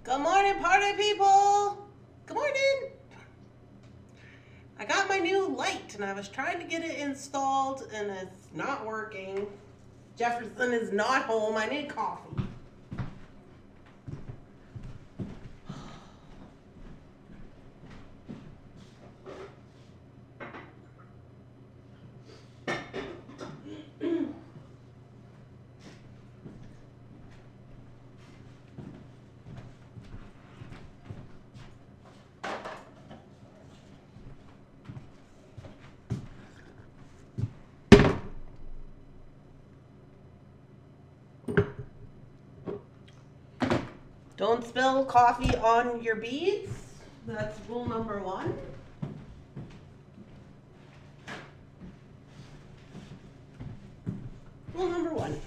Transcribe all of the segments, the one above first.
Good morning, party people. Good morning. I got my new light and I was trying to get it installed and it's not working. Jefferson is not home. I need coffee. Don't spill coffee on your beads. That's rule number 1. Rule number 1.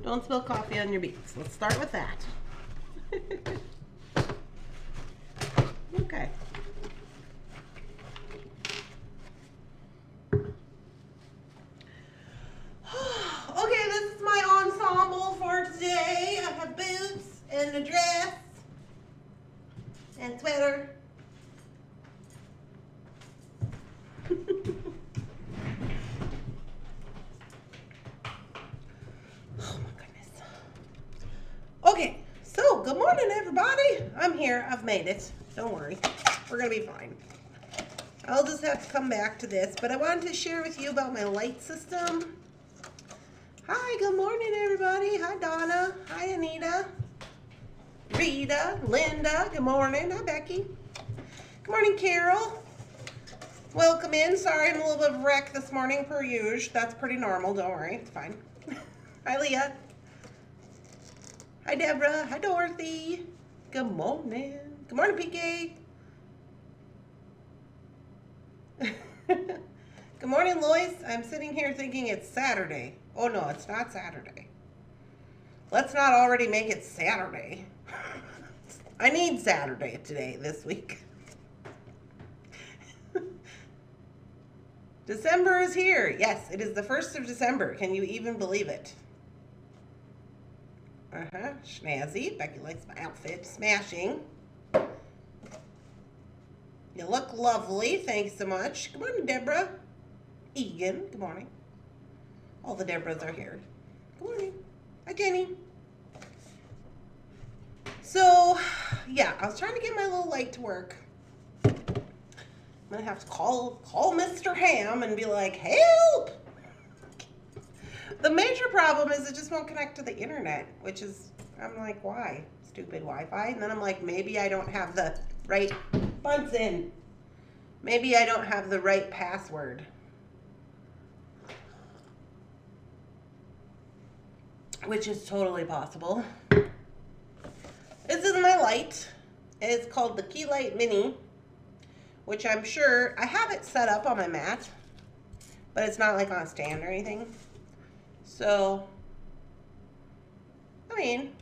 Don't spill coffee on your beads. Let's start with that. Okay. Okay, this is my ensemble for today. I have boots and a dress and sweater. Oh my goodness. Okay, so good morning everybody. I'm here. I've made it. Don't worry. We're going to be fine. I'll just have to come back to this, but I wanted to share with you about my light system. Hi, good morning everybody. Hi Donna. Hi Anita. Rita, Linda, good morning. Hi Becky. Good morning Carol. Welcome in. Sorry I'm a little bit of a wreck this morning per usual. That's pretty normal. Don't worry. It's fine. Hi Leah. Hi Deborah. Hi Dorothy. Good morning. Good morning PK. Good morning Lois. I'm sitting here thinking it's Saturday. Oh no, it's not Saturday. Let's not already make it Saturday. I need Saturday today, this week. December is here. Yes, it is the 1st of December. Can you even believe it? Snazzy. Becky likes my outfit. Smashing. You look lovely. Thanks so much. Good morning, Deborah. Egan. Good morning. All the Deborahs are here. Good morning. Hi, Jenny. So, yeah, I was trying to get my little light to work. I'm going to have to call Mr. Ham and be like, help! The major problem is it just won't connect to the internet, which is, I'm like, why? Stupid Wi-Fi. And then I'm like, maybe I don't have the right Bunsen. Maybe I don't have the right password. Which is totally possible. This is my light. It's called the Key Light Mini, which I'm sure I have it set up on my mat, but it's not like on a stand or anything. So, I mean,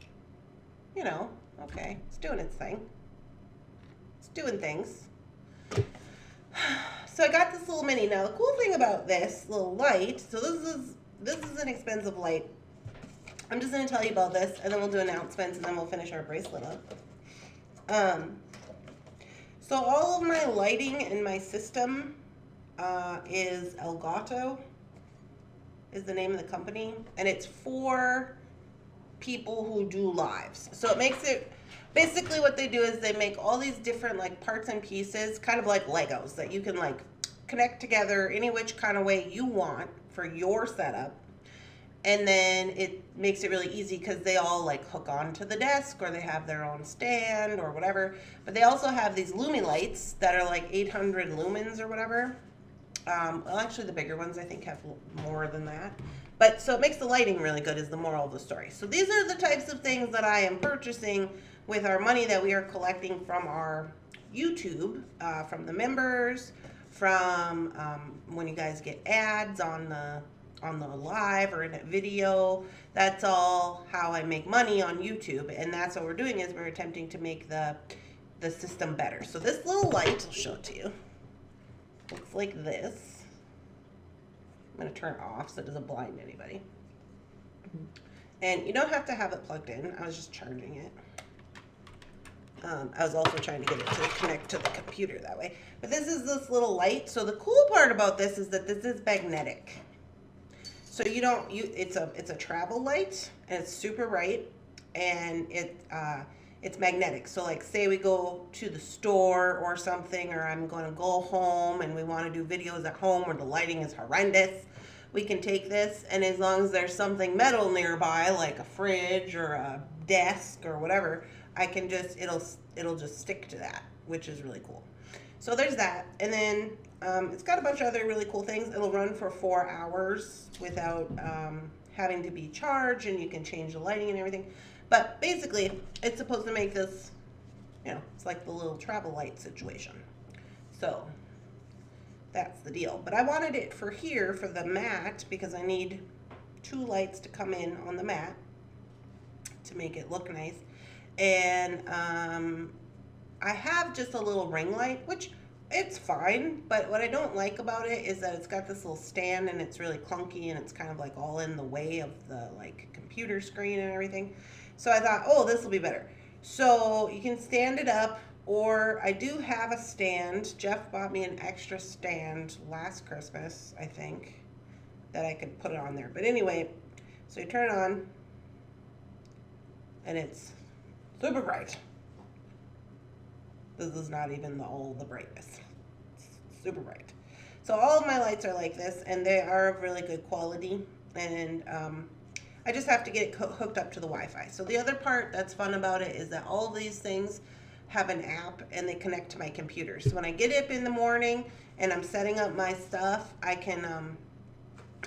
you know, okay, it's doing its thing. It's doing things. So I got this little mini. Now the cool thing about this little light, so this is an expensive light. I'm just going to tell you about this, and then we'll do announcements, and then we'll finish our bracelet up. So all of my lighting in my system is Elgato, is the name of the company, and it's for people who do lives. So it makes it, basically what they do is they make all these different like parts and pieces, kind of like Legos, that you can like connect together any which kind of way you want for your setup. And then it makes it really easy because they all like hook onto the desk, or they have their own stand or whatever. But they also have these Lumi lights that are like 800 lumens or whatever. Well, actually the bigger ones I think have more than that. But so it makes the lighting really good is the moral of the story. So these are the types of things that I am purchasing with our money that we are collecting from our YouTube, from the members, from when you guys get ads on the live or in a video. That's all how I make money on YouTube, and that's what we're doing is we're attempting to make the system better. So this little light, I'll show it to you. Looks like this. I'm going to turn it off so it doesn't blind anybody. And you don't have to have it plugged in. I was just charging it. I was also trying to get it to connect to the computer that way. But this is this little light. So the cool part about this is that this is magnetic. So it's a travel light, and it's super bright, and it's magnetic. So like say we go to the store or something, or I'm going to go home and we want to do videos at home where the lighting is horrendous, we can take this, and as long as there's something metal nearby, like a fridge or a desk or whatever, I can just, it'll just stick to that, which is really cool. So there's that. And then it's got a bunch of other really cool things. It'll run for 4 hours without having to be charged, and you can change the lighting and everything. But basically, it's supposed to make this, it's like the little travel light situation. So that's the deal. But I wanted it for here for the mat because I need 2 lights to come in on the mat to make it look nice. And I have just a little ring light, which it's fine, but what I don't like about it is that it's got this little stand and it's really clunky and it's kind of like all in the way of the like computer screen and everything. So I thought, oh, this will be better. So you can stand it up, or I do have a stand. Jeff bought me an extra stand last Christmas, I think, that I could put it on there. But anyway, so you turn it on and it's super bright. This is not even the brightness. It's super bright. So all of my lights are like this, and they are of really good quality. And I just have to get it hooked up to the Wi-Fi. So the other part that's fun about it is that all of these things have an app, and they connect to my computer. So when I get up in the morning and I'm setting up my stuff, I can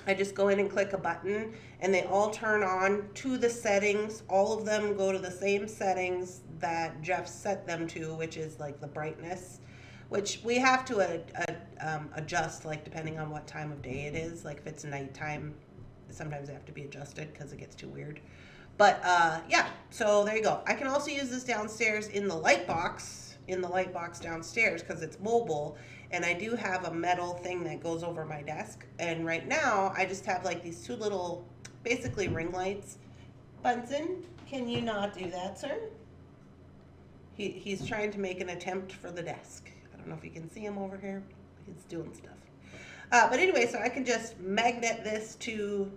I just go in and click a button, and they all turn on to the settings. All of them go to the same settings that Jeff set them to, which is like the brightness, which we have to adjust, like depending on what time of day it is. Like if it's nighttime, sometimes they have to be adjusted because it gets too weird. But yeah, so there you go. I can also use this downstairs in the light box, downstairs, because it's mobile. And I do have a metal thing that goes over my desk. And right now, I just have like these 2 little, basically ring lights. Bunsen, can you not do that, sir? He's trying to make an attempt for the desk. I don't know if you can see him over here. He's doing stuff. But anyway, so I can just magnet this to,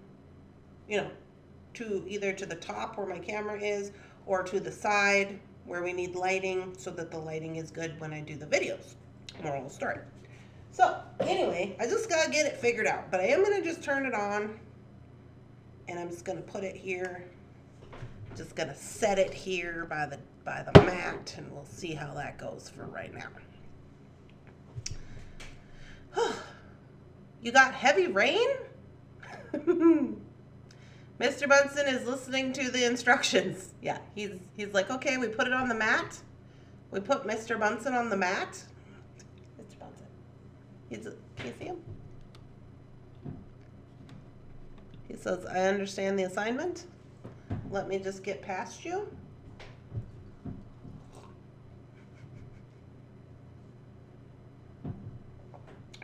to either to the top where my camera is, or to the side where we need lighting, so that the lighting is good when I do the videos. Moral story. So anyway, I just gotta get it figured out, but I am gonna just turn it on, and I'm just gonna put it here. Just gonna set it here by the mat, and we'll see how that goes for right now. You got heavy rain? Mr. Bunsen is listening to the instructions. Yeah, he's like, okay, we put it on the mat. We put Mr. Bunsen on the mat. Mr. Bunsen. Can you see him? He says, I understand the assignment. Let me just get past you.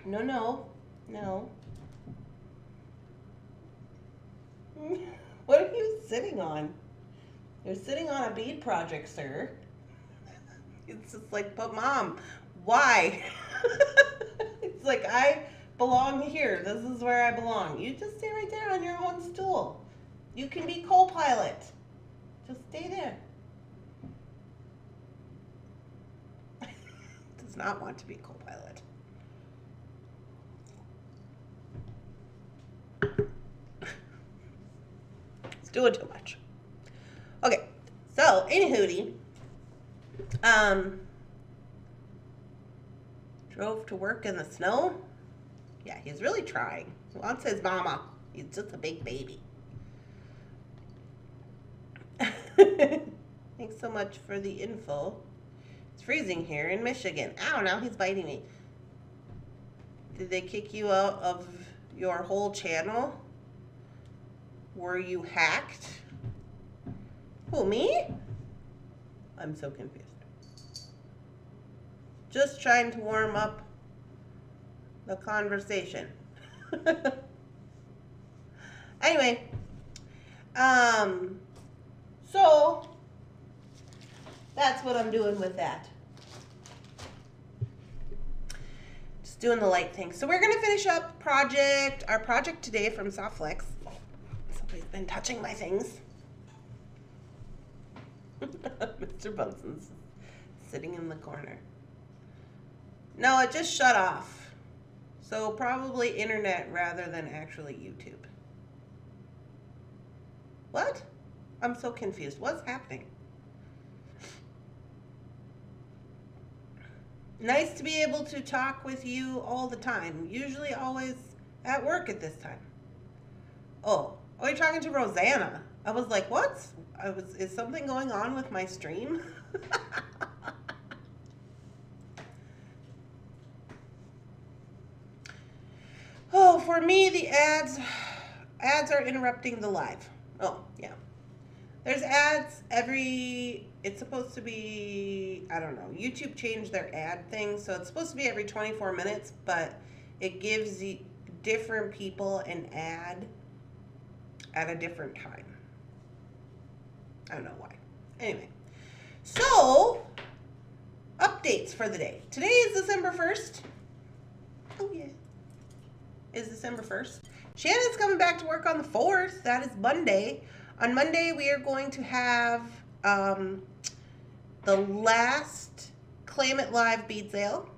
No. What are you sitting on? You're sitting on a bead project, sir. It's just like, but Mom, why? It's like, I belong here. This is where I belong. You just stay right there on your own stool. You can be co-pilot. Just stay there. Does not want to be co-pilot. It's doing too much. Okay, so anywho, drove to work in the snow. Yeah, he's really trying. He wants his mama. He's just a big baby. Thanks so much for the info. It's freezing here in Michigan. Ow, now he's biting me. Did they kick you out of your whole channel? Were you hacked? Who, me? I'm so confused. Just trying to warm up the conversation. Anyway, So that's what I'm doing with that. Just doing the light thing. So we're gonna finish up our project today from Softflex. Somebody's been touching my things. Mr. Bunson's sitting in the corner. No, it just shut off. So probably internet rather than actually YouTube. What? I'm so confused. What's happening? Nice to be able to talk with you all the time. Usually always at work at this time. Oh, you're talking to Rosanna. I was like, what? Is something going on with my stream? Oh, for me, the ads are interrupting the live. Oh, yeah. There's ads it's supposed to be, I don't know, YouTube changed their ad thing, so it's supposed to be every 24 minutes, but it gives different people an ad at a different time. I don't know why. Anyway, so, updates for the day. Today is December 1st. Oh, yeah. Is December 1st. Shannon's coming back to work on the 4th. That is Monday. On Monday, we are going to have the last Claim It Live bead sale.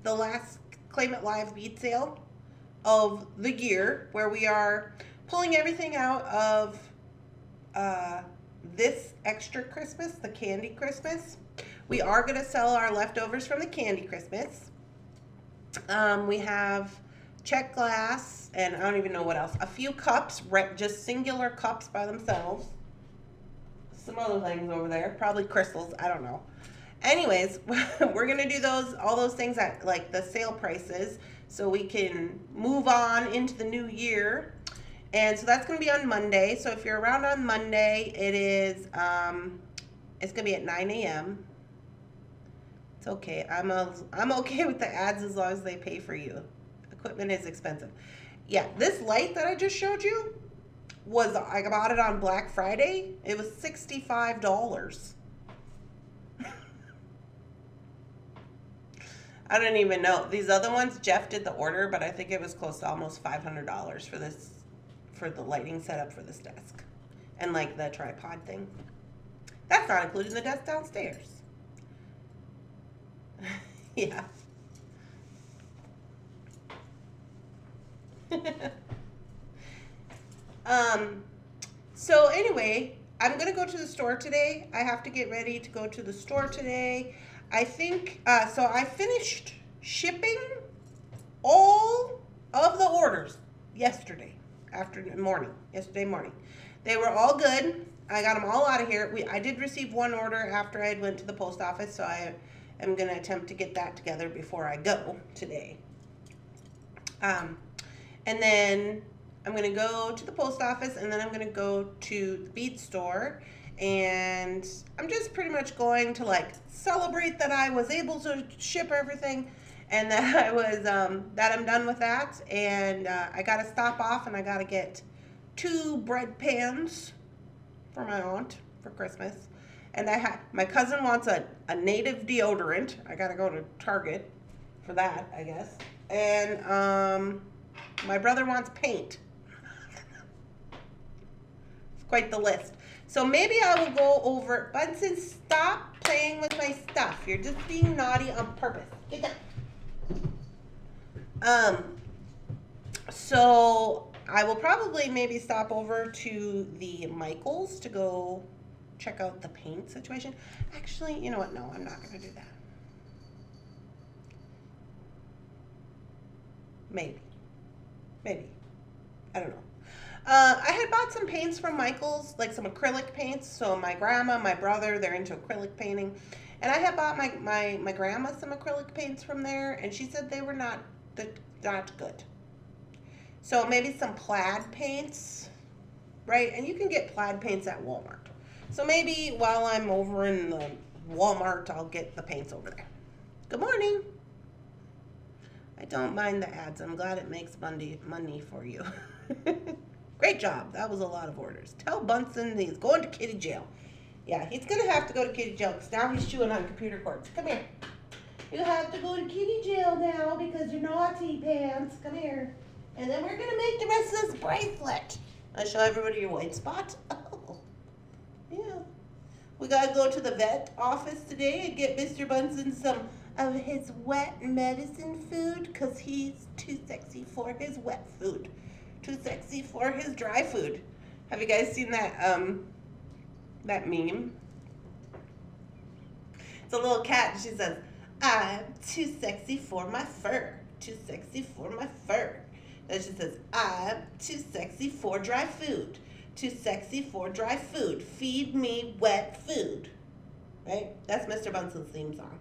The last Claim It Live bead sale of the year, where we are pulling everything out of this extra Christmas, the Candy Christmas. We are going to sell our leftovers from the Candy Christmas. We have check glass, and I don't even know what else. A few cups, just singular cups by themselves. Some other things over there, probably crystals, I don't know. Anyways, we're going to do all those things at like the sale prices so we can move on into the new year. And so that's going to be on Monday. So if you're around on Monday, it's going to be at 9 a.m. It's okay. I'm okay with the ads as long as they pay for you. Equipment is expensive. Yeah, this light that I just showed you I bought it on Black Friday. It was $65. I don't even know. These other ones, Jeff did the order, but I think it was close to almost $500 for the lighting setup for this desk. And like the tripod thing. That's not including the desk downstairs. Yeah. So anyway, I'm going to go to the store today. I have to get ready to go to the store today. I think, so I finished shipping all of the orders yesterday morning. They were all good. I got them all out of here. I did receive one order after I went to the post office, so I am going to attempt to get that together before I go today. And then I'm going to go to the post office, and then I'm going to go to the bead store, and I'm just pretty much going to like celebrate that I was able to ship everything, and that that I'm done with that. And I got to stop off, and I got to get 2 bread pans for my aunt for Christmas. And my cousin wants a native deodorant. I got to go to Target for that, I guess. And my brother wants paint. It's quite the list. So maybe I will go over. Bunsen, stop playing with my stuff. You're just being naughty on purpose. Get down. So I will probably maybe stop over to the Michaels to go check out the paint situation. Actually, you know what? No, I'm not going to do that. Maybe. I don't know. I had bought some paints from Michaels, like some acrylic paints. So my grandma, my brother, they're into acrylic painting. And I had bought my grandma some acrylic paints from there, and she said they were not good. So maybe some plaid paints, right? And you can get plaid paints at Walmart. So maybe while I'm over in the Walmart, I'll get the paints over there. Good morning. I don't mind the ads. I'm glad it makes money for you. Great job. That was a lot of orders. Tell Bunsen he's going to kitty jail. Yeah, he's going to have to go to kitty jail because now he's chewing on computer cords. Come here. You have to go to kitty jail now because you're naughty pants. Come here. And then we're going to make the rest of this bracelet. I'll show everybody your white spot. Oh, yeah. We got to go to the vet office today and get Mr. Bunsen some of his wet medicine food because he's too sexy for his wet food. Too sexy for his dry food. Have you guys seen that that meme? It's a little cat and she says, I'm too sexy for my fur. Too sexy for my fur. Then she says, I'm too sexy for dry food. Too sexy for dry food. Feed me wet food. Right? That's Mr. Bunsen's theme song.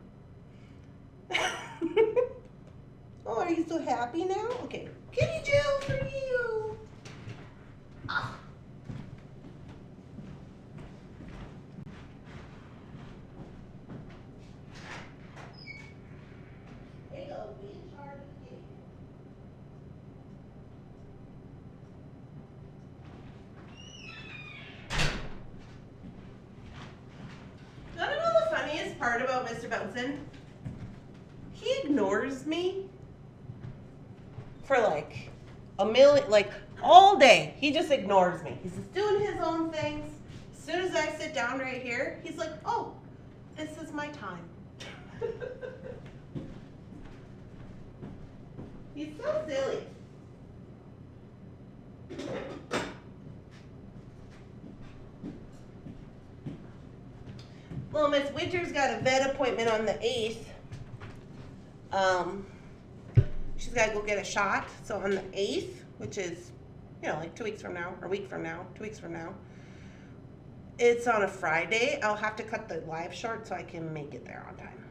Oh, are you so happy now? Okay. Kitty jail for you. Ah. There you go. Be in charge of the kitty. I don't know the funniest part about Mr. Bunsen. He ignores me for like a million, like all day. He just ignores me. He's just doing his own things. As soon as I sit down right here, he's like, oh, this is my time. He's so silly. Well, Miss Winter's got a vet appointment on the 8th. She's got to go get a shot. So on the 8th, which is, you know, like 2 weeks from now, or a week from now, 2 weeks from now. It's on a Friday. I'll have to cut the live short so I can make it there on time.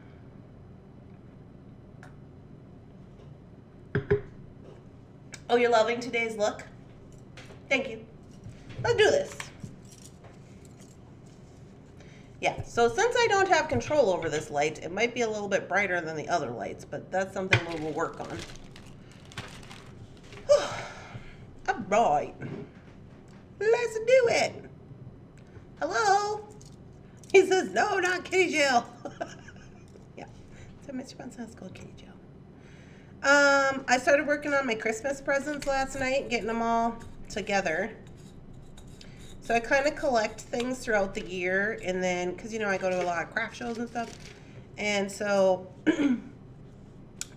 Oh, you're loving today's look? Thank you. Let's do this. Yeah, so since I don't have control over this light, it might be a little bit brighter than the other lights, but that's something we will work on. All right. Let's do it. Hello? He says, no, not kitty jail. Yeah, so Mr. Bunsen has to go to kitty jail. I started working on my Christmas presents last night, getting them all together. So I kind of collect things throughout the year, and then, because, you know, I go to a lot of craft shows and stuff. And so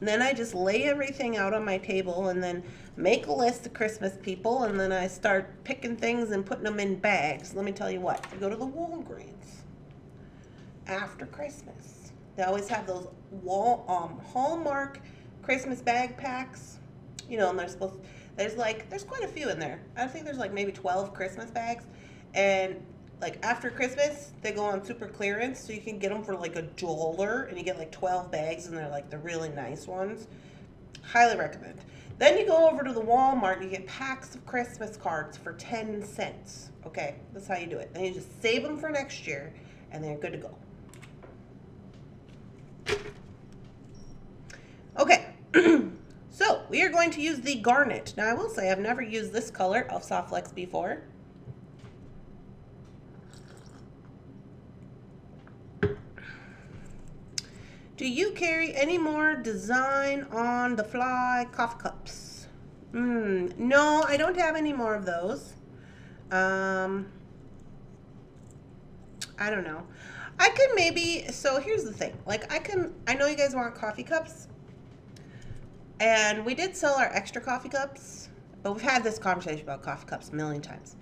then I just lay everything out on my table and then make a list of Christmas people, and then I start picking things and putting them in bags. Let me tell you what, you go to the Walgreens after Christmas. They always have those Hallmark Christmas bag packs, you know, and there's quite a few in there. I think there's like maybe 12 Christmas bags. And like after Christmas, they go on super clearance, so you can get them for like $1, and you get like 12 bags, and they're like the really nice ones. Highly recommend. Then you go over to the Walmart, and you get packs of Christmas cards for 10 cents. Okay, that's how you do it. Then you just save them for next year, and they're good to go. Okay. So, we are going to use the garnet. Now, I will say I've never used this color of Soft Flex before. Do you carry any more design on the fly coffee cups? No, I don't have any more of those. I don't know. I could maybe, so here's the thing. Like I know you guys want coffee cups. And we did sell our extra coffee cups, but we've had this conversation about coffee cups a million times.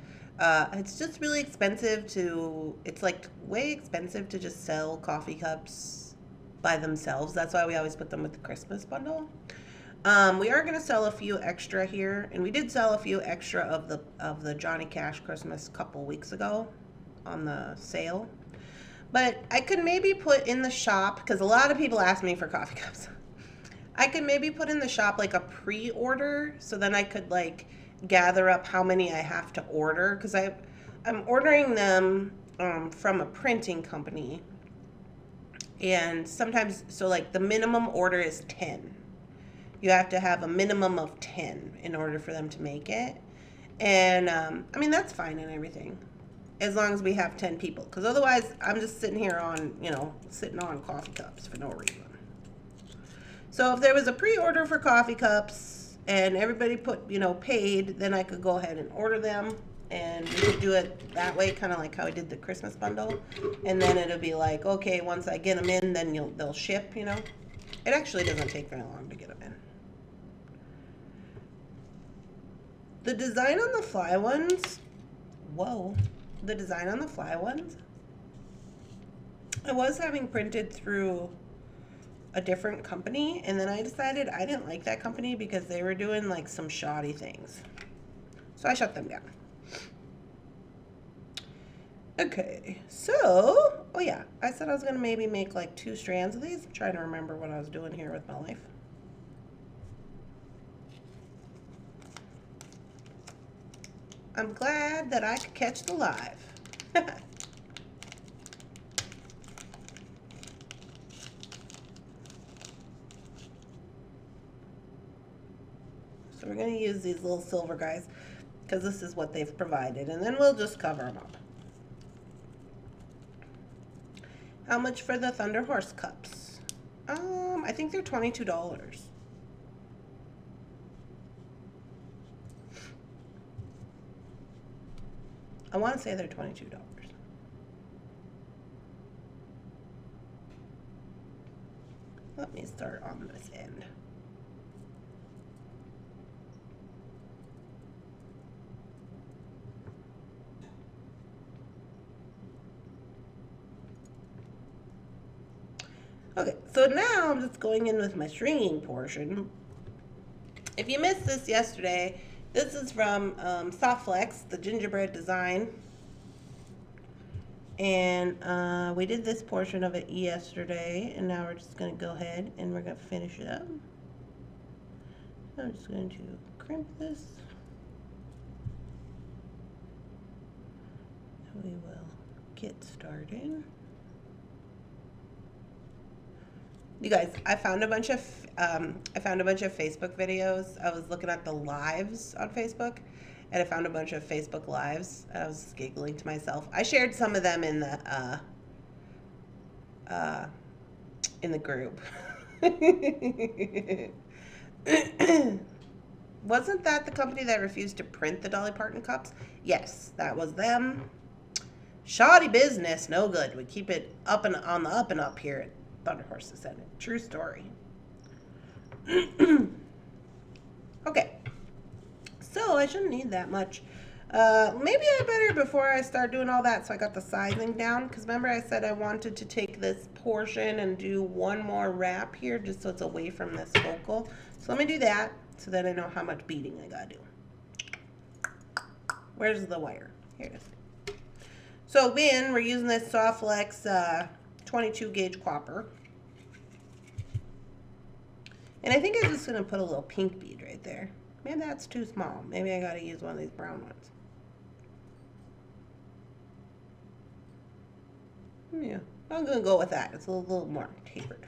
It's just really expensive it's like way expensive to just sell coffee cups by themselves. That's why we always put them with the Christmas bundle. We are going to sell a few extra here, and we did sell a few extra of the Johnny Cash Christmas a couple weeks ago on the sale. But I could maybe put in the shop, because a lot of people ask me for coffee cups. I could maybe put in the shop like a pre-order, so then I could like gather up how many I have to order, because I'm ordering them from a printing company, and sometimes, so like the minimum order is 10. You have to have a minimum of 10 in order for them to make it. And, I mean, that's fine and everything. As long as we have 10 people. Because otherwise, I'm just sitting here on, you know, sitting on coffee cups for no reason. So if there was a pre-order for coffee cups and everybody put, you know, paid, then I could go ahead and order them. And we could do it that way, kind of like how I did the Christmas bundle. And then it'll be like, okay, once I get them in, then they'll ship, you know. It actually doesn't take very long to get them in. The design on the fly ones, whoa, the design on the fly ones, I was having printed through a different company, and then I decided I didn't like that company because they were doing like some shoddy things. So I shut them down. Okay, so, oh yeah, I said I was gonna maybe make like 2 strands of these. I'm trying to remember what I was doing here with my life. I'm glad that I could catch the live. So we're going to use these little silver guys because this is what they've provided, and then we'll just cover them up. How much for the Thunderhorse cups? I think they're $22. I want to say they're $22. Let me start on this end. Okay, so now I'm just going in with my stringing portion. If you missed this yesterday, this is from Softflex, the gingerbread design. And we did this portion of it yesterday, and now we're just going to go ahead and we're going to finish it up. I'm just going to crimp this. We will get started. You guys, I found a bunch of Facebook videos. I was looking at the lives on Facebook, and I found a bunch of Facebook lives. I was giggling to myself. I shared some of them in the group. Wasn't that the company that refused to print the Dolly Parton cups? Yes, that was them. Shoddy business, no good. We keep it up and on the up and up here at Thunderhorse Descendant. True story. Okay. So I shouldn't need that much. Maybe I better before I start doing all that, so I got the sizing down. Because remember I said I wanted to take this portion and do one more wrap here just so it's away from this focal. So let me do that so that I know how much beading I gotta do. Where's the wire? Here it is. So again, we're using this Softflex 22 gauge copper. And I think I'm just going to put a little pink bead right there. Maybe that's too small. Maybe I got to use one of these brown ones. Yeah, I'm going to go with that. It's a little more tapered.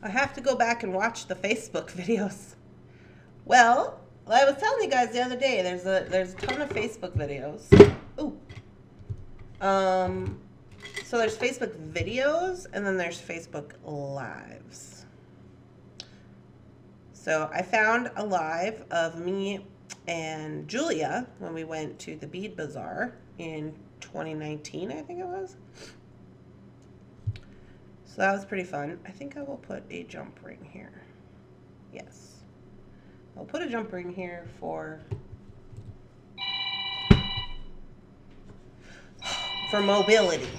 I have to go back and watch the Facebook videos. Well, I was telling you guys the other day, there's a ton of Facebook videos. Ooh. So there's Facebook videos, and then there's Facebook Lives. So I found a live of me and Julia when we went to the Bead Bazaar in 2019, I think it was. So that was pretty fun. I think I will put a jump ring here. Yes. I'll put a jump ring here for mobility.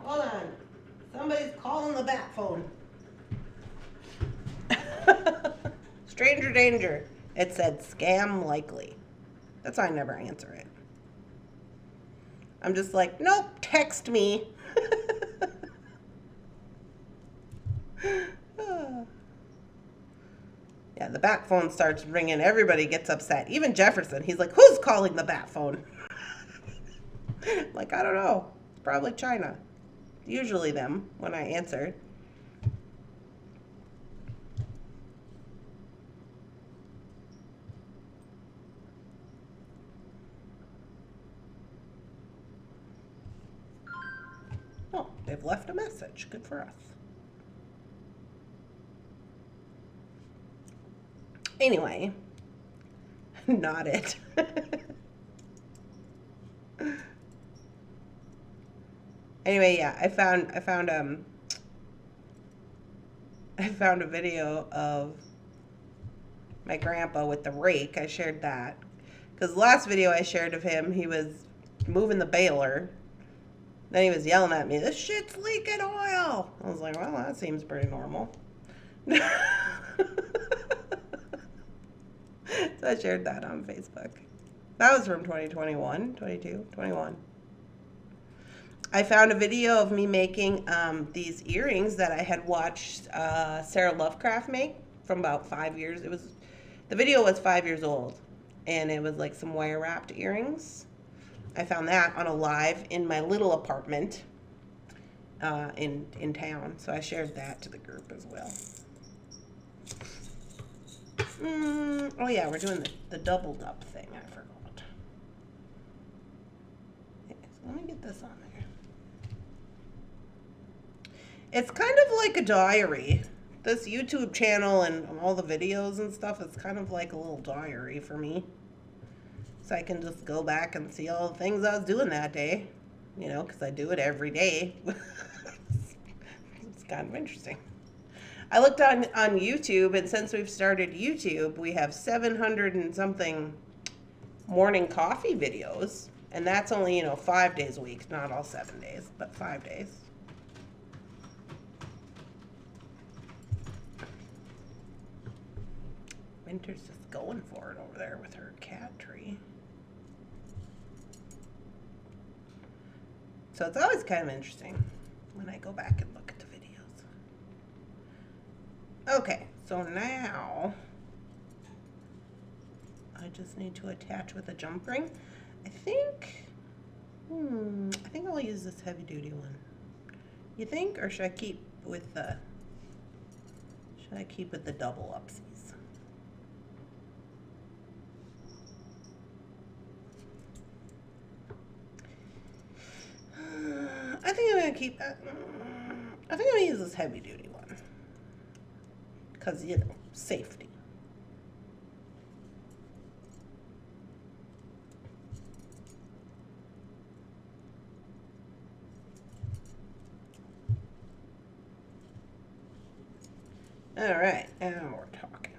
Hold on. Somebody's calling the bat phone. Stranger danger. It said scam likely. That's why I never answer it. I'm just like, nope, text me. Yeah, the bat phone starts ringing. Everybody gets upset. Even Jefferson. He's like, who's calling the bat phone? Like, I don't know. It's probably China. Usually them when I answer. Oh, they've left a message. Good for us. Anyway, not it. Anyway, yeah, I found a video of my grandpa with the rake. I shared that because the last video I shared of him, he was moving the baler. Then he was yelling at me, "This shit's leaking oil." I was like, well, that seems pretty normal. So I shared that on Facebook. That was from 2021, 22, 21. I found a video of me making these earrings that I had watched Sarah Lovecraft make from about 5 years. The video was 5 years old, and it was like some wire wrapped earrings. I found that on a live in my little apartment in town, so I shared that to the group as well. Oh yeah, we're doing the doubled up thing. I forgot. Okay, so let me get this on there. It's kind of like a diary. This YouTube channel and all the videos and stuff is kind of like a little diary for me. So I can just go back and see all the things I was doing that day. You know, because I do it every day. It's kind of interesting. I looked on YouTube, and since we've started YouTube, we have 700 and something morning coffee videos. And that's only, 5 days a week. Not all 7 days, but 5 days. Winter's just going for it over there with her cat tree. So it's always kind of interesting when I go back and look at the videos. Okay, so now I just need to attach with a jump ring. I think I'll use this heavy duty one. You think, or should I keep with the double upsies? I think I'm gonna use this heavy duty one. Because, safety. All right, now we're talking.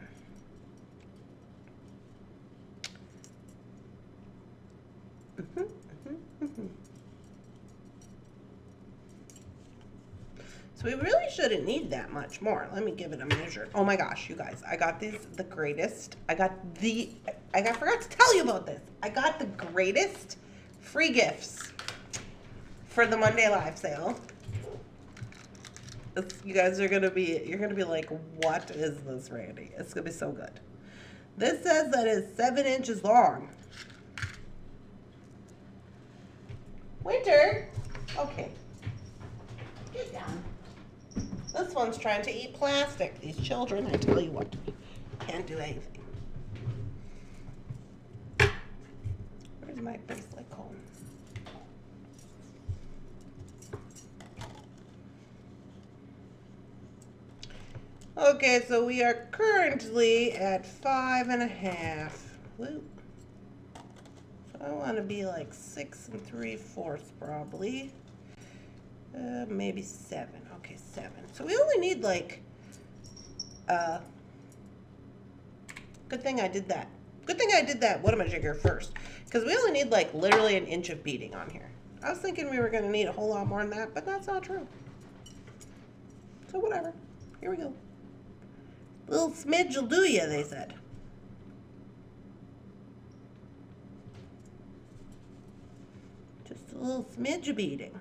So we really shouldn't need that much more. Let me give it a measure. Oh my gosh, you guys, I got the greatest. I forgot to tell you about this. I got the greatest free gifts for the Monday Live sale. You guys you're gonna be like, what is this, Randy? It's gonna be so good. This says that it's 7 inches long. Winter, okay, get down. This one's trying to eat plastic. These children, I tell you what, can't do anything. Where's my bracelet comb? Okay, so we are currently at 5.5. Woo. So I want to be like 6 3/4 probably. Maybe 7. Okay, 7. So we only need like, good thing I did that. Good thing I did that whatamajigger first. Because we only need like literally an inch of beading on here. I was thinking we were going to need a whole lot more than that, but that's not true. So whatever. Here we go. Little smidge will do ya, they said. Just a little smidge of beading.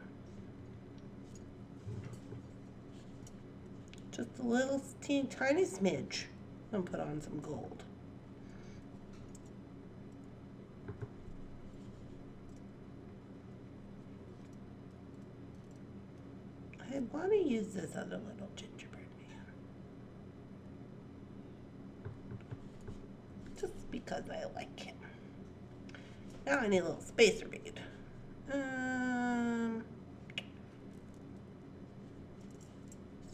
Just a little tiny smidge. I'm gonna put on some gold. I want to use this other little gingerbread man. Just because I like him. Now I need a little spacer bead. This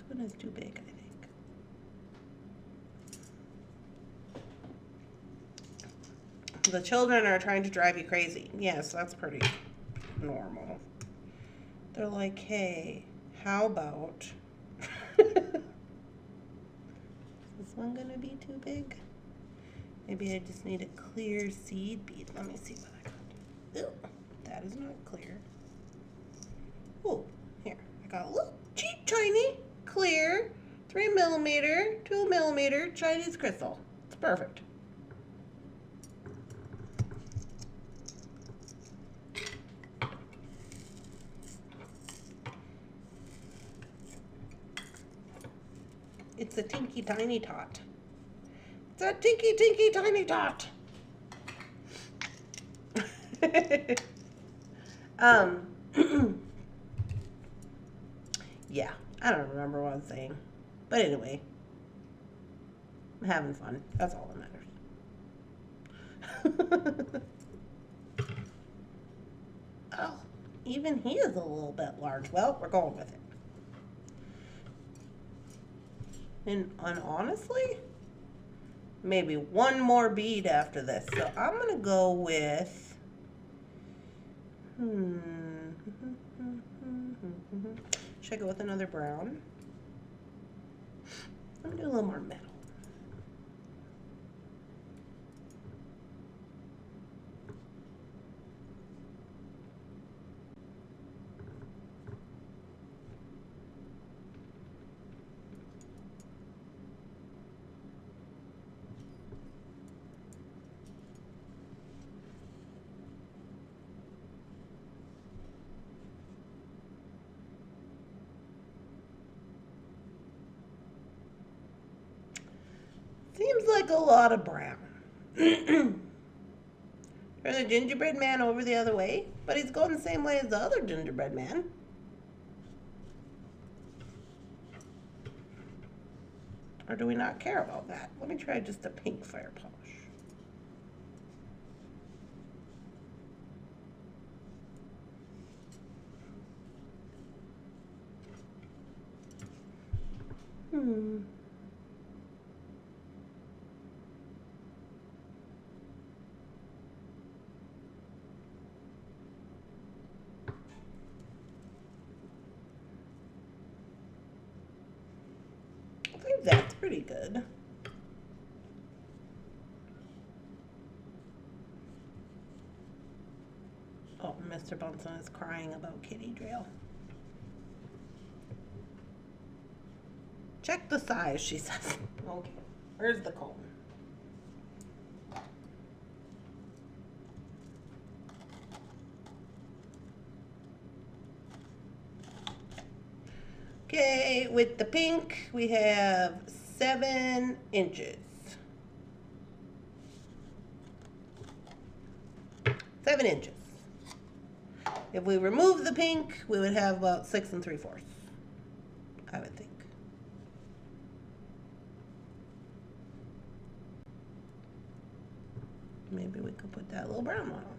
one is too big, I think. The children are trying to drive you crazy. Yes, that's pretty normal. They're like, hey, how about... Is this one gonna be too big? Maybe I just need a clear seed bead. Let me see what I got. Ew, that is not clear. Oh, here. I got a little cheap, tiny, clear, 3mm, 2mm Chinese crystal. It's perfect. It's a tinky tiny tot. It's a tinky tinky tiny tot. Yeah, I don't remember what I was saying. But anyway, I'm having fun. That's all that matters. Oh, even he is a little bit large. Well, we're going with it. And honestly, maybe one more bead after this. So I'm going to go with, should I go with another brown? I'm going to do a little more metal. Seems like a lot of brown. Turn the gingerbread man over the other way, but he's going the same way as the other gingerbread man. Or do we not care about that? Let me try just a pink fire polish. I think that's pretty good. Oh, Mr. Bunsen is crying about kitty drill. Check the size, she says. Okay, where's the comb? Okay, with the pink, we have 7 inches. 7 inches. If we remove the pink, we would have about 6 3/4, I would think. Maybe we could put that little brown one on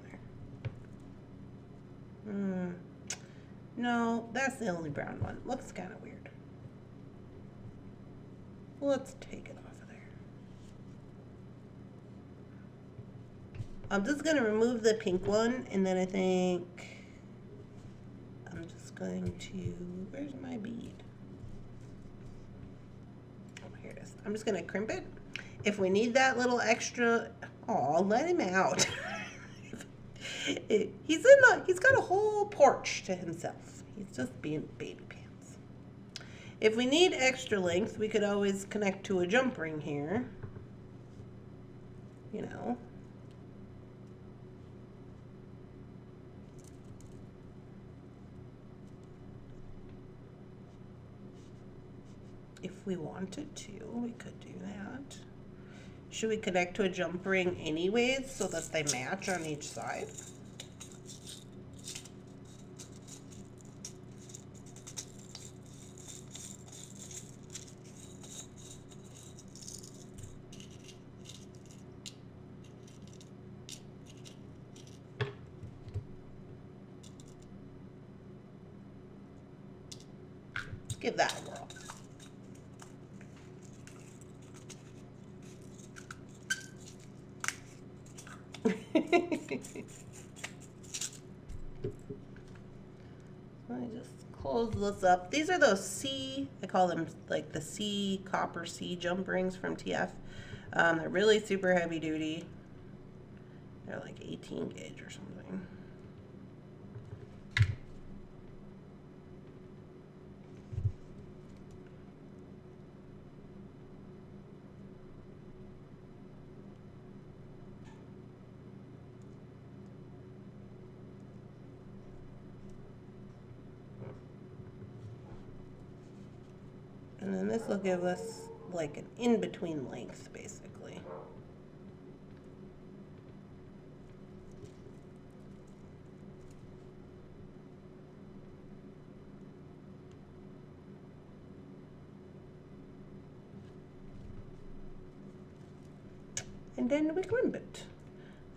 there. No, that's the only brown one. Looks kind of weird. Let's take it off of there. I'm just going to remove the pink one, and then I think I'm just going to, where's my bead? Oh, here it is. I'm just going to crimp it. If we need that little extra, oh, let him out. He's got a whole porch to himself. He's just being baby pants. If we need extra length, we could always connect to a jump ring here. You know. If we wanted to, we could do that. Should we connect to a jump ring anyways so that they match on each side? I give that a whirl. Let me just close this up. These are those C, I call them like the C, copper C jump rings from TF. They're really super heavy duty. They're like 18 gauge or something. And then this will give us like an in-between length, basically. And then we crimp it.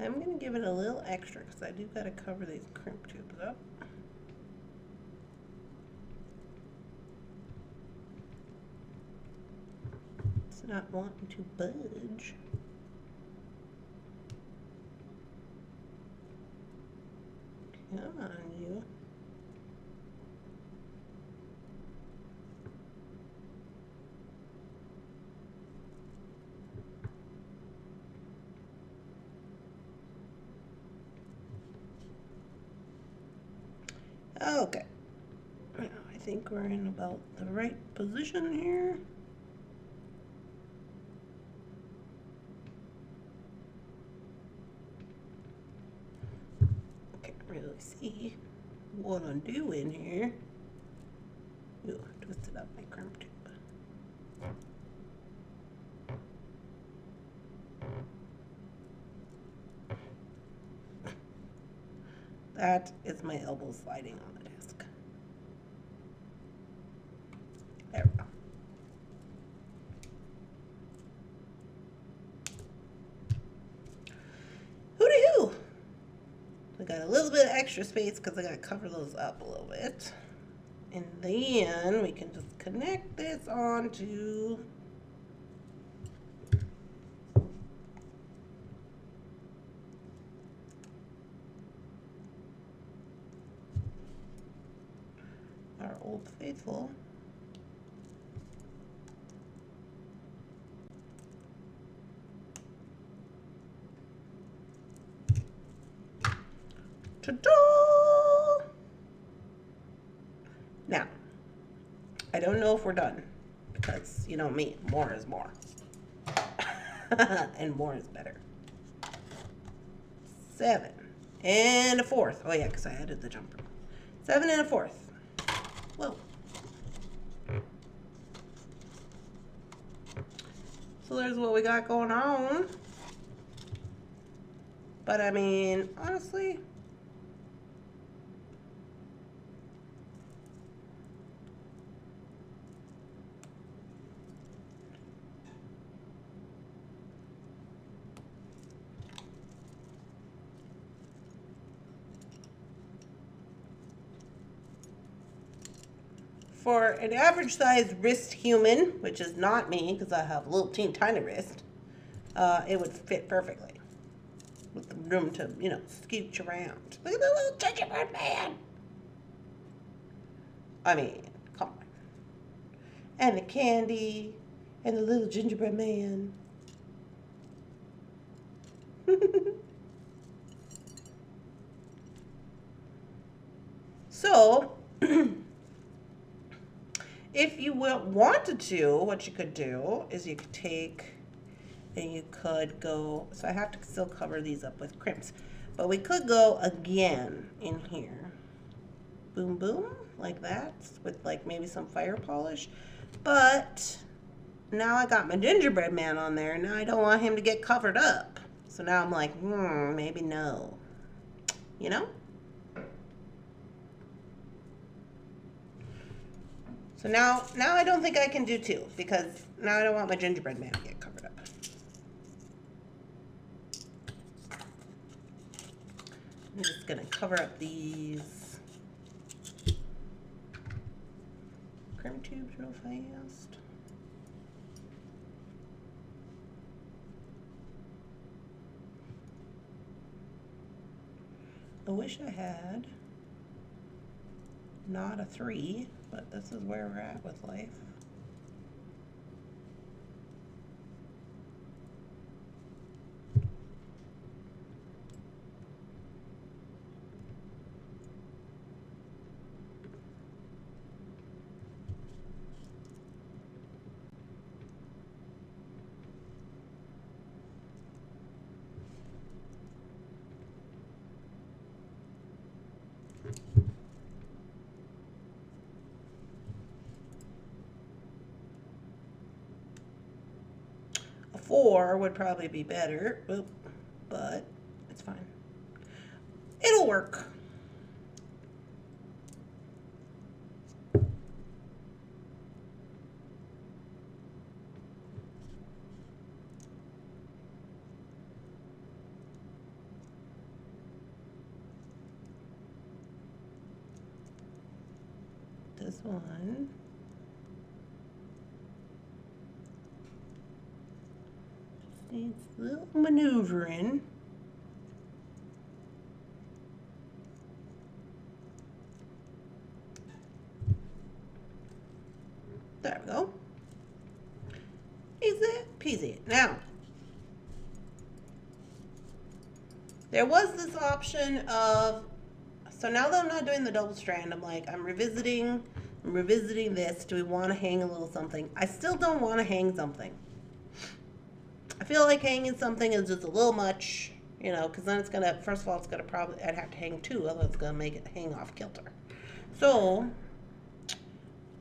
I'm going to give it a little extra because I do got to cover these crimp tubes up. It's not wanting to budge. Come on, you. Okay. Now I think we're in about the right position here. Can't really see what I'm doing here. Ooh, twisted up my crimp tube. That is my elbow sliding on the desk. There we go. Hooty-hoo! I got a little bit of extra space because I got to cover those up a little bit. And then we can just connect this onto our Old Faithful. Ta-da! Now, I don't know if we're done because, you know me, more is more. And more is better. 7 and a 4th. Oh yeah, because I added the jumper. 7 and a 4th. Whoa. So there's what we got going on. But I mean, honestly, for an average sized wrist human, which is not me because I have a little teeny tiny wrist, it would fit perfectly with the room to, you know, scooch around. Look at the little gingerbread man. I mean, come on. And the candy and the little gingerbread man. So, if you wanted to, what you could do is you could take and you could go, so I have to still cover these up with crimps, but we could go again in here. Boom, boom, like that, with like maybe some fire polish. But now I got my gingerbread man on there, and now I don't want him to get covered up. So now I'm like, maybe no. You know? So now I don't think I can do 2 because now I don't want my gingerbread man to get covered up. I'm just gonna cover up these crimp tubes real fast. I wish I had not a 3, but this is where we're at with life. A 4 would probably be better, but it's fine. It'll work. This one. Just needs a little maneuvering. There we go. Easy peasy. Now, there was this option of, so now that I'm not doing the double strand, I'm like, I'm revisiting this. Do we want to hang a little something? I still don't want to hang something. I feel like hanging something is just a little much, you know, because then it's going to, first of all, it's going to probably, I'd have to hang 2, otherwise it's going to make it hang off kilter. So,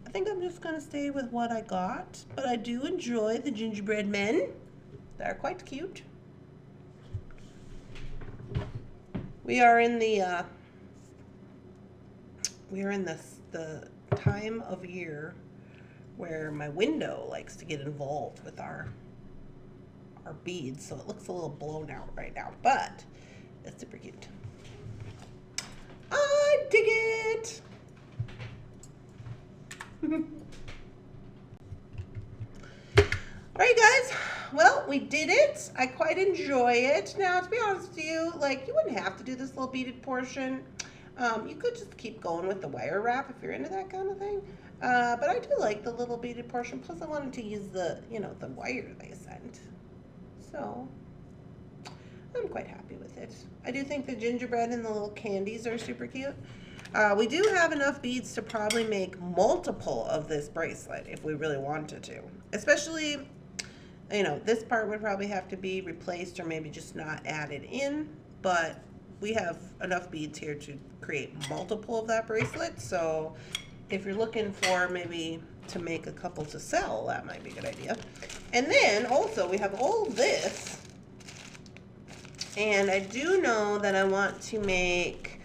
I think I'm just going to stay with what I got, but I do enjoy the gingerbread men. They're quite cute. We are in the time of year where my window likes to get involved with our beads, so it looks a little blown out right now, but it's super cute. I dig it. Alright guys, well, we did it. I quite enjoy it. Now, to be honest with you, like, you wouldn't have to do this little beaded portion. You could just keep going with the wire wrap if you're into that kind of thing. But I do like the little beaded portion. Plus, I wanted to use the, you know, the wire they sent. So, I'm quite happy with it. I do think the gingerbread and the little candies are super cute. We do have enough beads to probably make multiple of this bracelet if we really wanted to. Especially, you know, this part would probably have to be replaced or maybe just not added in. But we have enough beads here to create multiple of that bracelet. So if you're looking for maybe to make a couple to sell, that might be a good idea. And then also we have all this. And I do know that I want to make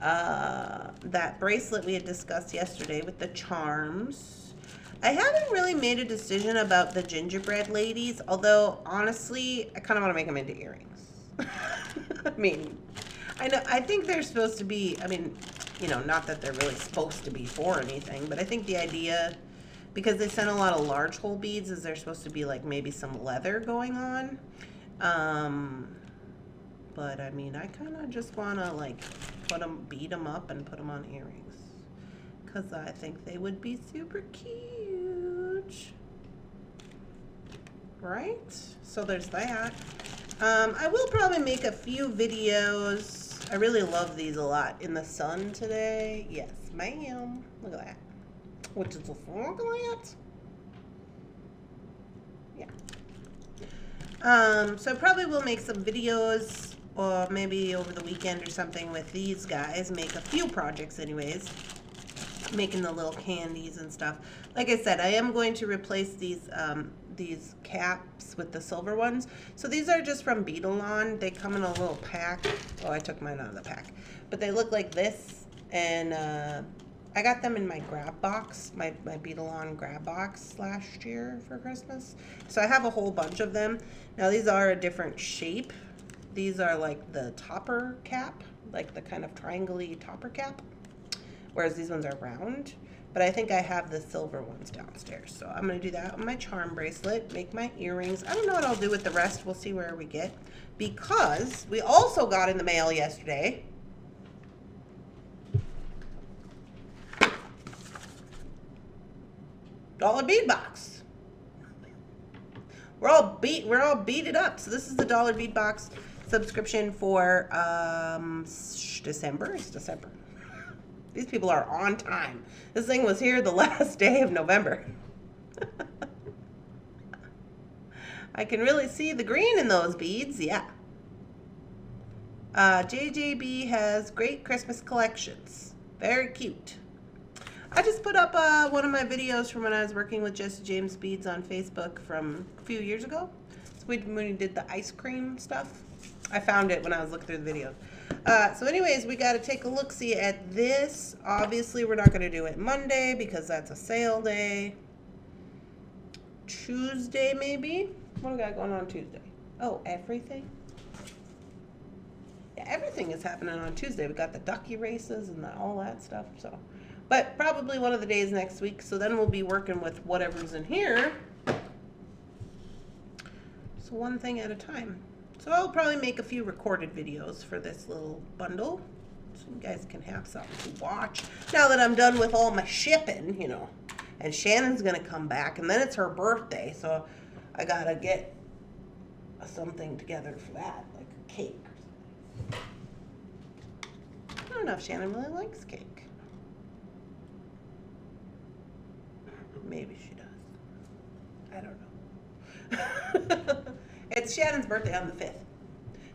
that bracelet we had discussed yesterday with the charms. I haven't really made a decision about the gingerbread ladies, although honestly, I kind of want to make them into earrings. I mean, I think they're supposed to be, I mean, you know, not that they're really supposed to be for anything, but I think the idea, because they sent a lot of large hole beads, is they're supposed to be like maybe some leather going on. But I mean, I kind of just want to like beat them up and put them on earrings, because I think they would be super cute. Right? So there's that. I will probably make a few videos. I really love these a lot. In the sun today. Yes, ma'am. Look at that. Which is a look at that. Yeah. So I probably will make some videos, or maybe over the weekend or something with these guys. Make a few projects anyways. Making the little candies and stuff. Like I said, I am going to replace these caps with the silver ones. So these are just from Beadalon. They come in a little pack. Oh, I took mine out of the pack. But they look like this. And I got them in my grab box, my Beadalon grab box last year for Christmas. So I have a whole bunch of them. Now these are a different shape. These are like the topper cap, like the kind of triangle-y topper cap. whereas these ones are round. But I think I have the silver ones downstairs. So I'm going to do that on my charm bracelet, make my earrings. I don't know what I'll do with the rest. We'll see where we get. Because we also got in the mail yesterday dollar bead box. We're all beaded up. So this is the dollar bead box subscription for December. It's December. These people are on time. This thing was here the last day of November. I can really see the green in those beads, yeah. JJB has great Christmas collections. Very cute. I just put up one of my videos from when I was working with Jesse James Beads on Facebook from a few years ago. So when we did the ice cream stuff. I found it when I was looking through the videos. So anyways, we got to take a look-see at this. Obviously, we're not going to do it Monday because that's a sale day. Tuesday, maybe? What do we got going on Tuesday? Oh, everything? Yeah, everything is happening on Tuesday. We got the ducky races and all that stuff. So, but probably one of the days next week. So then we'll be working with whatever's in here. So one thing at a time. So I'll probably make a few recorded videos for this little bundle so you guys can have something to watch. Now that I'm done with all my shipping, you know, and Shannon's going to come back, and then it's her birthday, so I got to get something together for that, like a cake or something. I don't know if Shannon really likes cake. Maybe she does. I don't know. It's Shannon's birthday on the 5th.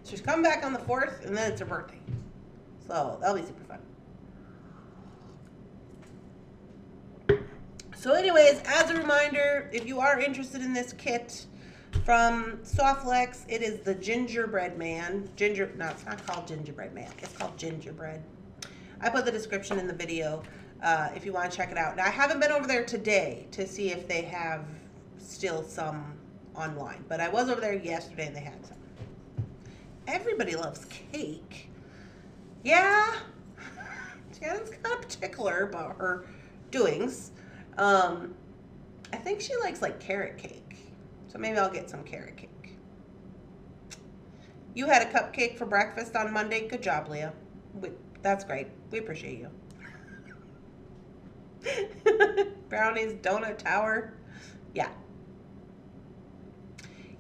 She's coming back on the 4th, and then it's her birthday. So that'll be super fun. So anyways, as a reminder, if you are interested in this kit from Softlex, it is the Gingerbread Man. No, it's not called Gingerbread Man. It's called Gingerbread. I put the description in the video if you want to check it out. Now, I haven't been over there today to see if they have still some online, but I was over there yesterday and they had some. Everybody loves cake. Yeah. Shannon's kind of particular about her doings. I think she likes like carrot cake. So maybe I'll get some carrot cake. You had a cupcake for breakfast on Monday. Good job, Leah. That's great. We appreciate you. Brownies, donut tower. Yeah.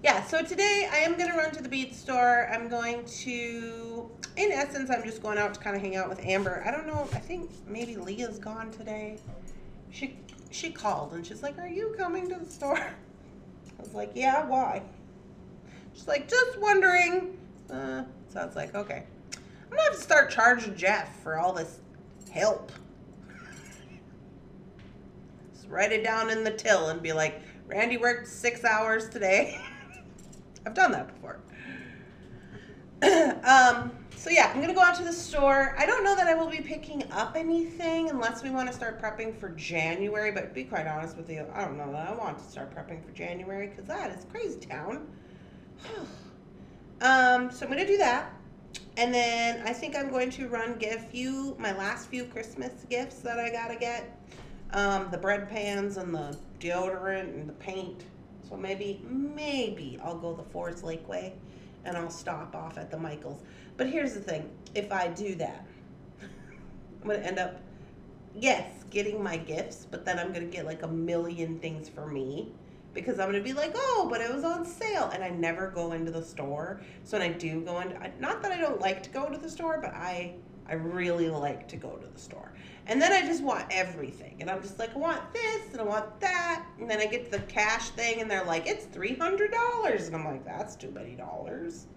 Yeah, so today I am going to run to the bead store. I'm going to, in essence, I'm just going out to kind of hang out with Amber. I don't know, I think maybe Leah's gone today. She called and she's like, are you coming to the store? I was like, yeah, why? She's like, just wondering. So I was like, okay. I'm going to have to start charging Jeff for all this help. Just write it down in the till and be like, Randy worked 6 hours today. I've done that before. So yeah, I'm going to go out to the store. I don't know that I will be picking up anything unless we want to start prepping for January, but to be quite honest with you, I don't know that I want to start prepping for January because that is crazy town. So I'm going to do that. And then I think I'm going to run, get my last few Christmas gifts that I got to get. The bread pans and the deodorant and the paint. So maybe I'll go the Forest Lake way and I'll stop off at the Michaels. But here's the thing. If I do that, I'm going to end up, yes, getting my gifts, but then I'm going to get like a million things for me because I'm going to be like, oh, but it was on sale. And I never go into the store. So when I do go into, not that I don't like to go to the store, but I really like to go to the store. And then I just want everything. And I'm just like, I want this and I want that. And then I get to the cash thing and they're like, it's $300. And I'm like, that's too many dollars.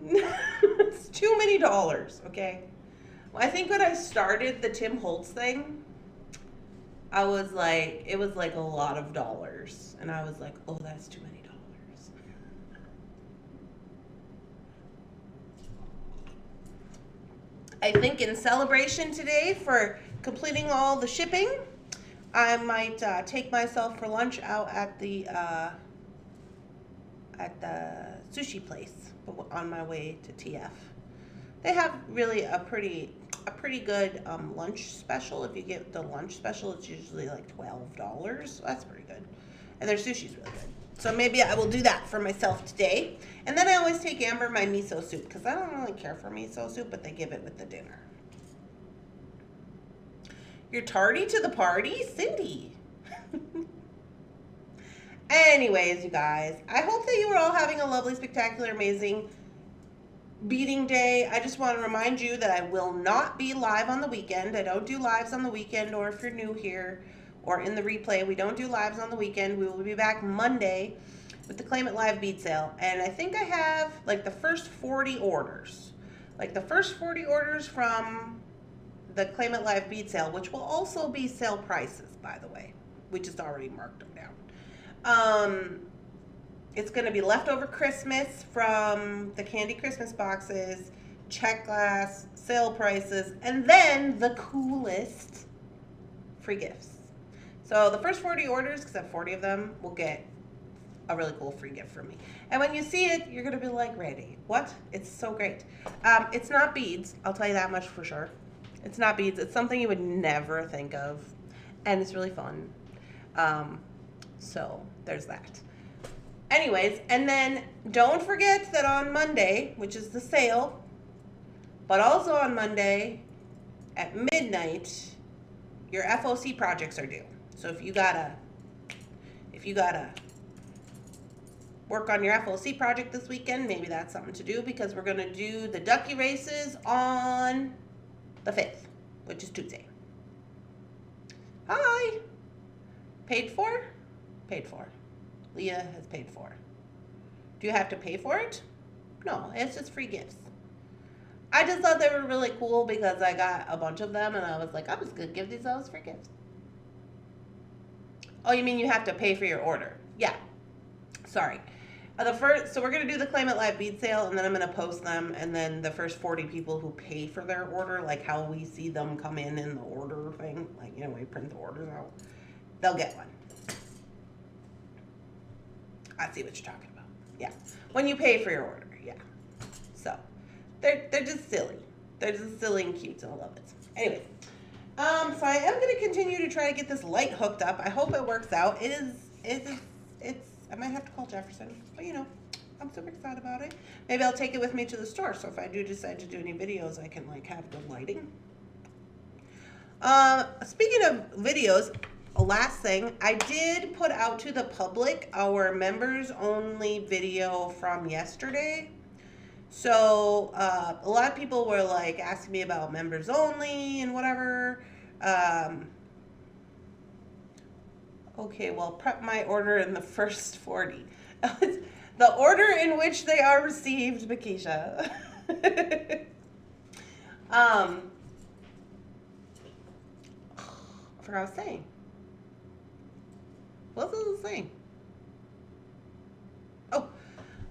It's too many dollars, okay? Well, I think when I started the Tim Holtz thing, I was like, it was like a lot of dollars. And I was like, oh, that's too many dollars. I think in celebration today for completing all the shipping, I might take myself for lunch out at the sushi place on my way to TF. They have really a pretty a pretty good lunch special. If you get the lunch special, it's usually like $12. So that's pretty good. And their sushi's really good. So maybe I will do that for myself today. And then I always take Amber my miso soup because I don't really care for miso soup, but they give it with the dinner. You're tardy to the party? Cindy. Anyways, you guys, I hope that you are all having a lovely, spectacular, amazing beading day. I just want to remind you that I will not be live on the weekend. I don't do lives on the weekend, or if you're new here or in the replay, we don't do lives on the weekend. We will be back Monday with the Claim It Live bead sale. And I think I have like the first 40 orders. Like the first 40 orders from the Claim It Live bead sale, which will also be sale prices, by the way. We just already marked them down. It's going to be leftover Christmas from the Candy Christmas boxes, check glass, sale prices, and then the coolest free gifts. So the first 40 orders, because I have 40 of them, will get a really cool free gift from me. And when you see it, you're going to be like, Randy, what? It's so great. It's not beads. I'll tell you that much for sure. It's not beads. It's something you would never think of. And it's really fun. So there's that. Anyways, and then don't forget that on Monday, which is the sale, but also on Monday at midnight, your FOC projects are due. So if you gotta work on your FOC project this weekend, maybe that's something to do, because we're gonna do the ducky races on the 5th, which is Tuesday. Hi. Paid for? Paid for. Leah has paid for. Do you have to pay for it? No, it's just free gifts. I just thought they were really cool because I got a bunch of them and I was like, I'm just going to give these out as free gifts. Oh, you mean you have to pay for your order? Yeah. Sorry. So we're going to do the Claim It Live bead sale, and then I'm going to post them, and then the first 40 people who pay for their order, like how we see them come in the order thing, like, you know, we print the orders out, they'll get one. I see what you're talking about. Yeah. When you pay for your order. Yeah. So they're just silly. They're just silly and cute, and I love it. Anyway, so I am going to continue to try to get this light hooked up. I hope it works out. I might have to call Jefferson, but you know, I'm super excited about it. Maybe I'll take it with me to the store, so if I do decide to do any videos, I can like have good lighting. Speaking of videos, last thing, I did put out to the public our members only video from yesterday. So a lot of people were like asking me about members only and whatever. Okay, well, prep my order in the first 40. The order in which they are received, Makisha. I forgot what I was saying. What was I saying? Oh,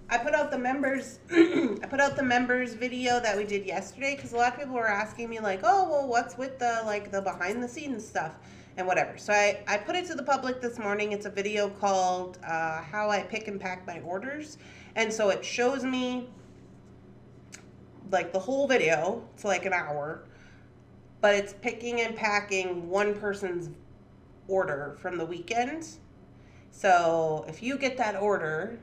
I put out the members. I put out the members video that we did yesterday because a lot of people were asking me like, oh, well, what's with the behind the scenes stuff and whatever. So I put it to the public this morning. It's a video called How I Pick and Pack My Orders, and so it shows me like the whole video. It's like an hour, but it's picking and packing one person's order from the weekend. So if you get that order,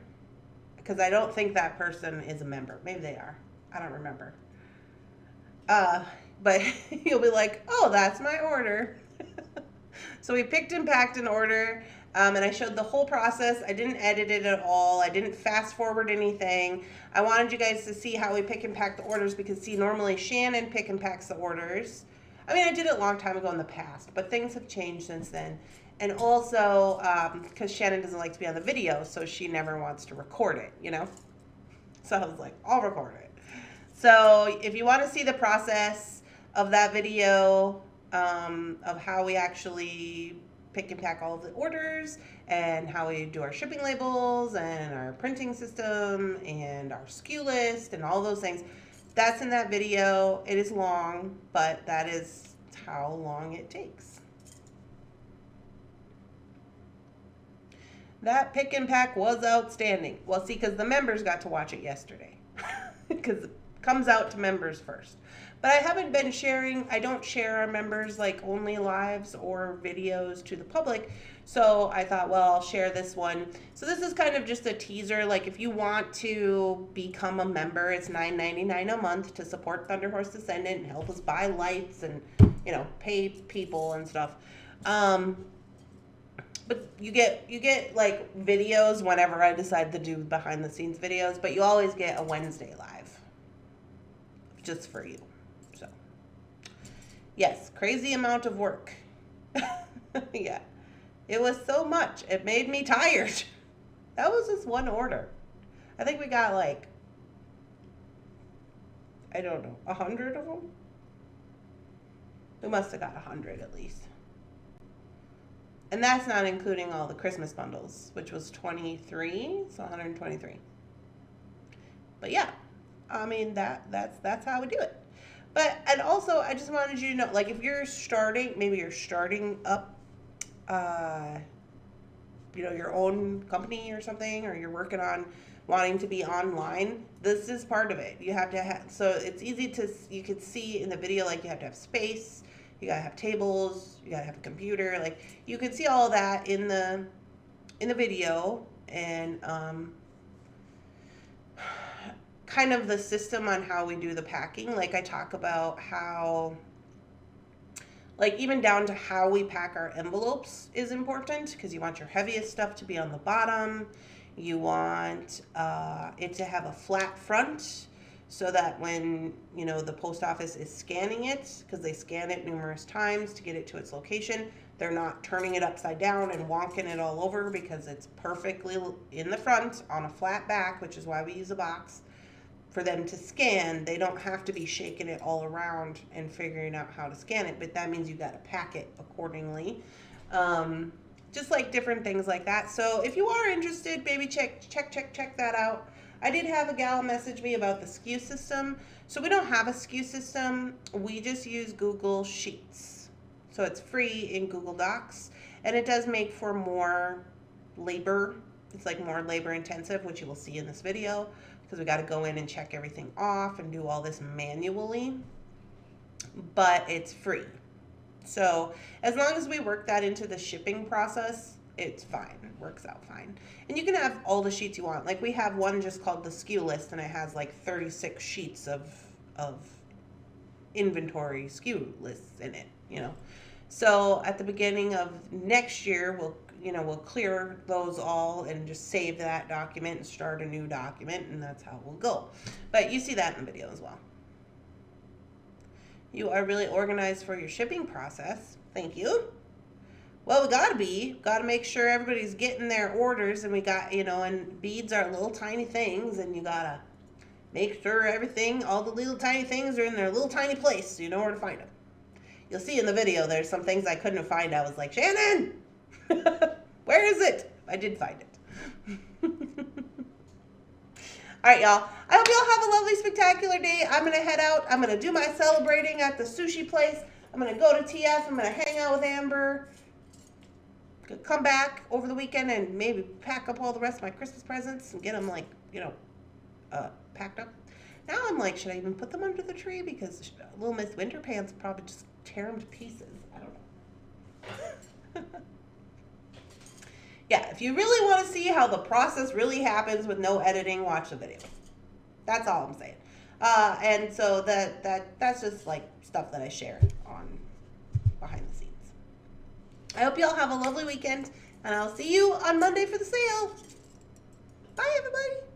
because I don't think that person is a member. Maybe they are. I don't remember. But you'll be like, oh, that's my order. So we picked and packed an order, and I showed the whole process. I didn't edit it at all. I didn't fast forward anything. I wanted you guys to see how we pick and pack the orders because, see, normally Shannon pick and packs the orders. I mean, I did it a long time ago in the past, but things have changed since then. And also, because Shannon doesn't like to be on the video, so she never wants to record it, you know? So I was like, I'll record it. So if you want to see the process of that video, of how we actually pick and pack all of the orders and how we do our shipping labels and our printing system and our SKU list and all those things, that's in that video. It is long, but that is how long it takes. That pick and pack was outstanding. Well, see, because the members got to watch it yesterday. Because it comes out to members first. But I haven't been sharing, I don't share our members like only lives or videos to the public. So I thought, well, I'll share this one. So this is kind of just a teaser. Like if you want to become a member, it's $9.99 a month to support Thunderhorse Descendant and help us buy lights and, you know, pay people and stuff. But you get like videos whenever I decide to do behind the scenes videos, but you always get a Wednesday live just for you. So yes, crazy amount of work. Yeah, it was so much. It made me tired. That was just one order. I think we got like, I don't know, 100 of them. We must have got 100 at least. And that's not including all the Christmas bundles, which was 23, so 123. But yeah, I mean that's how we do it. But and also I just wanted you to know, like if you're starting, maybe you're starting up, you know, your own company or something, or you're working on wanting to be online. This is part of it. You have to have, so it's easy to, you can see in the video, like you have to have space. You gotta have tables, you gotta have a computer, like you can see all that in the video, and kind of the system on how we do the packing. Like I talk about how, like even down to how we pack our envelopes is important, because you want your heaviest stuff to be on the bottom. You want it to have a flat front, so that when, you know, the post office is scanning it, because they scan it numerous times to get it to its location, they're not turning it upside down and wonking it all over, because it's perfectly in the front on a flat back, which is why we use a box. For them to scan, they don't have to be shaking it all around and figuring out how to scan it, but that means you got to pack it accordingly. Just like different things like that. So if you are interested, maybe check that out. I did have a gal message me about the SKU system. So we don't have a SKU system. We just use Google Sheets. So it's free in Google Docs, and it does make for more labor. It's like more labor intensive, which you will see in this video, because we got to go in and check everything off and do all this manually, but it's free. So as long as we work that into the shipping process, it's fine. It works out fine. And you can have all the sheets you want. Like we have one just called the SKU list, and it has like 36 sheets of inventory SKU lists in it, you know. So at the beginning of next year, we'll clear those all and just save that document and start a new document, and that's how we'll go. But you see that in the video as well. You are really organized for your shipping process. Thank you. Well, we gotta make sure everybody's getting their orders, and we got, you know, and beads are little tiny things, and you gotta make sure everything, all the little tiny things are in their little tiny place, so you know where to find them. You'll see in the video, there's some things I couldn't find. I was like, Shannon, where is it? I did find it. All right, y'all. I hope y'all have a lovely, spectacular day. I'm going to head out. I'm going to do my celebrating at the sushi place. I'm going to go to TF. I'm going to hang out with Amber. Come back over the weekend and maybe pack up all the rest of my Christmas presents and get them, like, you know, packed up. Now I'm like, should I even put them under the tree? Because Little Miss Winter Pants probably just tear them to pieces. I don't know. Yeah, if you really want to see how the process really happens with no editing, watch the video. That's all I'm saying. And so that's just like stuff that I share on behind the scenes. I hope y'all have a lovely weekend, and I'll see you on Monday for the sale. Bye, everybody.